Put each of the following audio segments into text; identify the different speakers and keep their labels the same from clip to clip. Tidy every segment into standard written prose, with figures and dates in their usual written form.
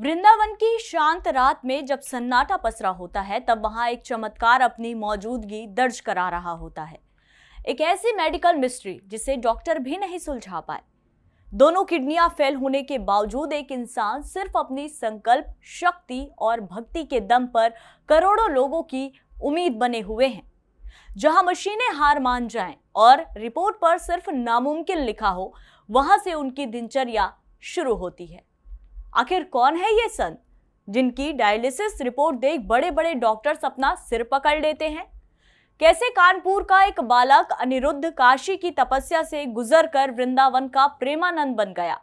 Speaker 1: वृंदावन की शांत रात में जब सन्नाटा पसरा होता है तब वहां एक चमत्कार अपनी मौजूदगी दर्ज करा रहा होता है। एक ऐसी मेडिकल मिस्ट्री जिसे डॉक्टर भी नहीं सुलझा पाए। दोनों किडनियां फेल होने के बावजूद एक इंसान सिर्फ अपनी संकल्प शक्ति और भक्ति के दम पर करोड़ों लोगों की उम्मीद बने हुए हैं। जहां मशीनें हार मान जाएं और रिपोर्ट पर सिर्फ नामुमकिन लिखा हो, वहां से उनकी दिनचर्या शुरू होती है। आखिर कौन है ये संत जिनकी डायलिसिस रिपोर्ट देख बड़े बड़े डॉक्टर्स अपना सिर पकड़ लेते हैं? कैसे कानपुर का एक बालक अनिरुद्ध काशी की तपस्या से गुजरकर वृंदावन का प्रेमानंद बन गया?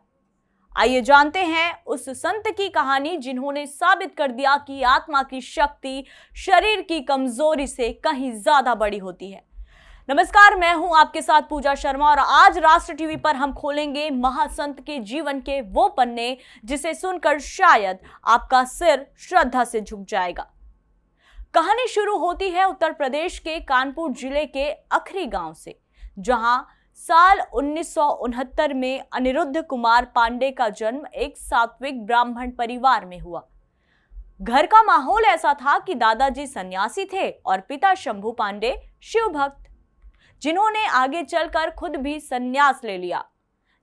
Speaker 1: आइए जानते हैं उस संत की कहानी जिन्होंने साबित कर दिया कि आत्मा की शक्ति शरीर की कमजोरी से कहीं ज्यादा बड़ी होती है। नमस्कार, मैं हूं आपके साथ पूजा शर्मा और आज राष्ट्र टीवी पर हम खोलेंगे महासंत के जीवन के वो पन्ने जिसे सुनकर शायद आपका सिर श्रद्धा से झुक जाएगा। कहानी शुरू होती है उत्तर प्रदेश के कानपुर जिले के अखरी गांव से, जहां साल 1969 में अनिरुद्ध कुमार पांडे का जन्म एक सात्विक ब्राह्मण परिवार में हुआ। घर का माहौल ऐसा था कि दादाजी सन्यासी थे और पिता शंभू पांडे शिव भक्त, जिन्होंने आगे चलकर खुद भी संन्यास ले लिया।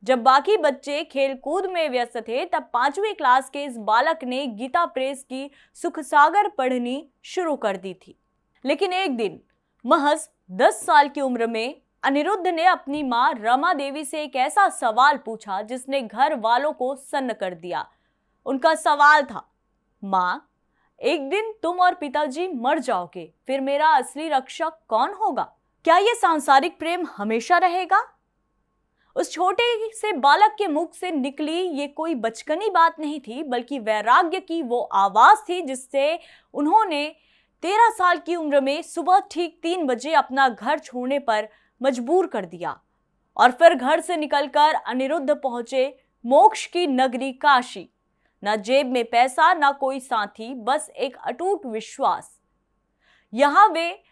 Speaker 1: जब बाकी बच्चे खेलकूद में व्यस्त थे तब 5वीं क्लास के इस बालक ने गीता प्रेस की सुखसागर पढ़नी शुरू कर दी थी। लेकिन एक दिन महज 10 साल की उम्र में अनिरुद्ध ने अपनी मां रमा देवी से एक ऐसा सवाल पूछा जिसने घर वालों को सन्न कर दिया। उनका सवाल था, मां, एक दिन तुम और पिताजी मर जाओगे, फिर मेरा असली रक्षक कौन होगा? क्या यह सांसारिक प्रेम हमेशा रहेगा? उस छोटे से बालक के मुख से निकली ये कोई बचकानी बात नहीं थी, बल्कि वैराग्य की वो आवाज थी जिससे उन्होंने 13 साल की उम्र में सुबह ठीक 3 बजे अपना घर छोड़ने पर मजबूर कर दिया और फिर घर से निकलकर अनिरुद्ध पहुंचे मोक्ष की नगरी काशी। न जेब में पैसा, न कोई साथी, बस एक अटूट विश्वास। यहां वे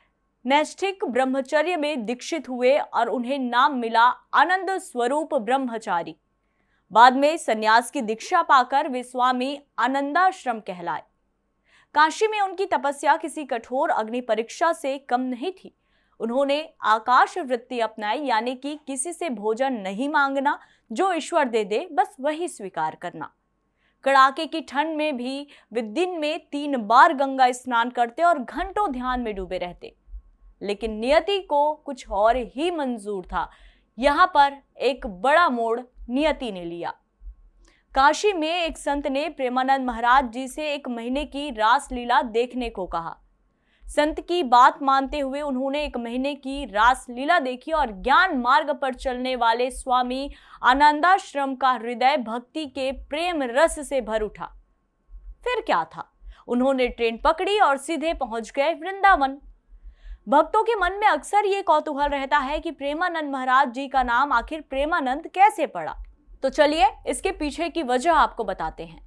Speaker 1: नैष्ठिक ब्रह्मचर्य में दीक्षित हुए और उन्हें नाम मिला आनंद स्वरूप ब्रह्मचारी। बाद में सन्यास की दीक्षा पाकर वे स्वामी आनंदाश्रम कहलाए। काशी में उनकी तपस्या किसी कठोर अग्नि परीक्षा से कम नहीं थी। उन्होंने आकाश वृत्ति अपनाई, यानी कि किसी से भोजन नहीं मांगना, जो ईश्वर दे दे बस वही स्वीकार करना। कड़ाके की ठंड में भी वे दिन में 3 बार गंगा स्नान करते और घंटों ध्यान में डूबे रहते। लेकिन नियति को कुछ और ही मंजूर था। यहां पर एक बड़ा मोड़ नियति ने लिया। काशी में एक संत ने प्रेमानंद महाराज जी से 1 महीने की रास लीला देखने को कहा। संत की बात मानते हुए उन्होंने 1 महीने की रास लीला देखी और ज्ञान मार्ग पर चलने वाले स्वामी आनंदाश्रम का हृदय भक्ति के प्रेम रस से भर उठा। फिर क्या था, उन्होंने ट्रेन पकड़ी और सीधे पहुंच गए वृंदावन। भक्तों के मन में अक्सर ये कौतूहल रहता है कि प्रेमानंद महाराज जी का नाम आखिर प्रेमानंद कैसे पड़ा। तो चलिए इसके पीछे की वजह आपको बताते हैं।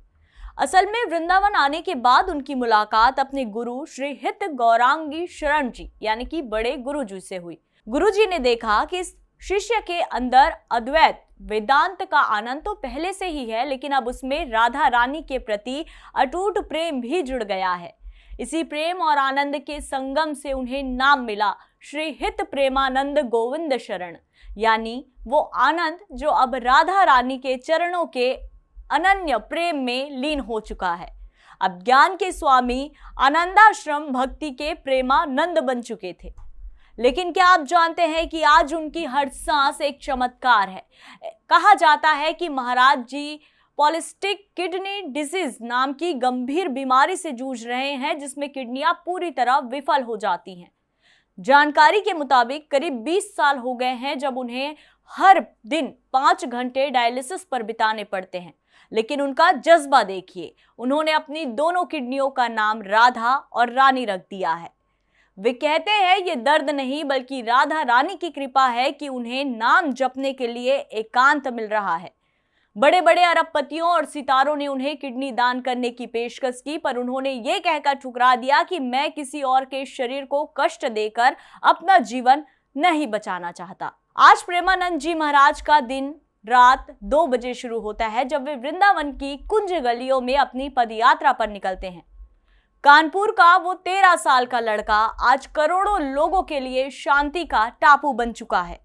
Speaker 1: असल में वृंदावन आने के बाद उनकी मुलाकात अपने गुरु श्री हित गौरांगी शरण जी यानी कि बड़े गुरु जी से हुई। गुरु जी ने देखा कि इस शिष्य के अंदर अद्वैत वेदांत का आनंद तो पहले से ही है, लेकिन अब उसमें राधा रानी के प्रति अटूट प्रेम भी जुड़ गया है। इसी प्रेम और आनंद के संगम से उन्हें नाम मिला श्री हित प्रेमानंद गोविंद शरण, यानी वो आनंद जो अब राधा रानी के चरणों के अनन्य प्रेम में लीन हो चुका है। अब ज्ञान के स्वामी आनंदाश्रम भक्ति के प्रेमानंद बन चुके थे। लेकिन क्या आप जानते हैं कि आज उनकी हर सांस एक चमत्कार है। कहा जाता है कि महाराज जी पॉलिस्टिक किडनी डिजीज नाम की गंभीर बीमारी से जूझ रहे हैं, जिसमें किडनियां पूरी तरह विफल हो जाती हैं। जानकारी के मुताबिक करीब 20 साल हो गए हैं जब उन्हें हर दिन 5 घंटे डायलिसिस पर बिताने पड़ते हैं। लेकिन उनका जज्बा देखिए, उन्होंने अपनी दोनों किडनियों का नाम राधा और रानी रख दिया है। वे कहते हैं ये दर्द नहीं बल्कि राधा रानी की कृपा है कि उन्हें नाम जपने के लिए एकांत मिल रहा है। बड़े बड़े अरबपतियों और सितारों ने उन्हें किडनी दान करने की पेशकश की, पर उन्होंने ये कहकर ठुकरा दिया कि मैं किसी और के शरीर को कष्ट देकर अपना जीवन नहीं बचाना चाहता। आज प्रेमानंद जी महाराज का दिन रात 2 बजे शुरू होता है जब वे वृंदावन की कुंज गलियों में अपनी पदयात्रा पर निकलते हैं। कानपुर का वो 13 साल का लड़का आज करोड़ों लोगों के लिए शांति का टापू बन चुका है।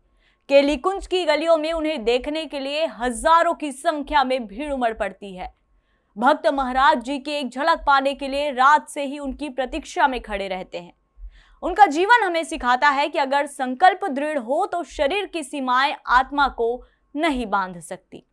Speaker 1: केलीकुंज की गलियों में उन्हें देखने के लिए हजारों की संख्या में भीड़ उमड़ पड़ती है। भक्त महाराज जी की एक झलक पाने के लिए रात से ही उनकी प्रतीक्षा में खड़े रहते हैं। उनका जीवन हमें सिखाता है कि अगर संकल्प दृढ़ हो तो शरीर की सीमाएं आत्मा को नहीं बांध सकती।